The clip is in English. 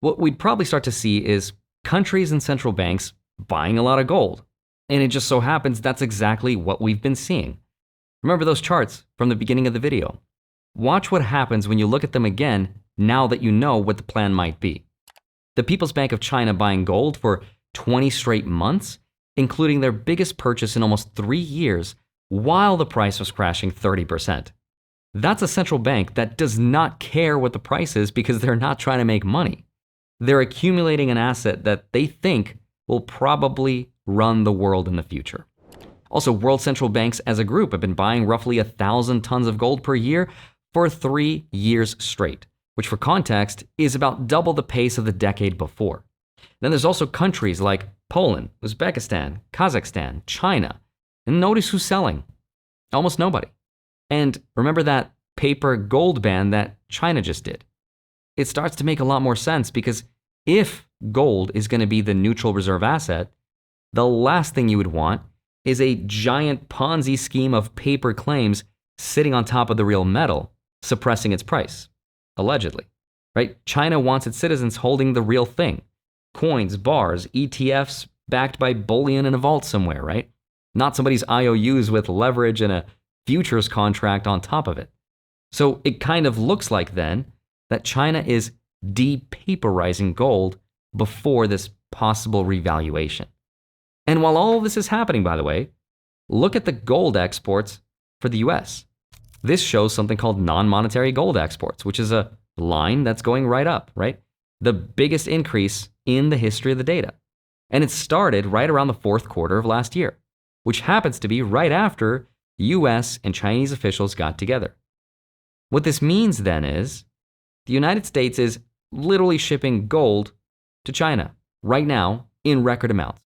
What we'd probably start to see is countries and central banks buying a lot of gold. And it just so happens that's exactly what we've been seeing. Remember those charts from the beginning of the video? Watch what happens when you look at them again now that you know what the plan might be. The People's Bank of China buying gold for 20 straight months, including their biggest purchase in almost 3 years, while the price was crashing 30%. That's a central bank that does not care what the price is because they're not trying to make money. They're accumulating an asset that they think will probably run the world in the future. Also, world central banks as a group have been buying roughly 1,000 tons of gold per year for 3 years straight, which for context is about double the pace of the decade before. Then there's also countries like Poland, Uzbekistan, Kazakhstan, China. And notice who's selling. Almost nobody. And remember that paper gold ban that China just did. It starts to make a lot more sense because if gold is going to be the neutral reserve asset, the last thing you would want is a giant Ponzi scheme of paper claims sitting on top of the real metal, suppressing its price, allegedly. Right? China wants its citizens holding the real thing. Coins, bars, ETFs backed by bullion in a vault somewhere, right? Not somebody's IOUs with leverage and a futures contract on top of it. So it kind of looks like then that China is depaperizing gold before this possible revaluation. And while all of this is happening, by the way, look at the gold exports for the US. This shows something called non-monetary gold exports, which is a line that's going right up, right? The biggest increase in the history of the data. And it started right around the fourth quarter of last year, which happens to be right after US and Chinese officials got together. What this means then is the United States is literally shipping gold to China right now in record amounts.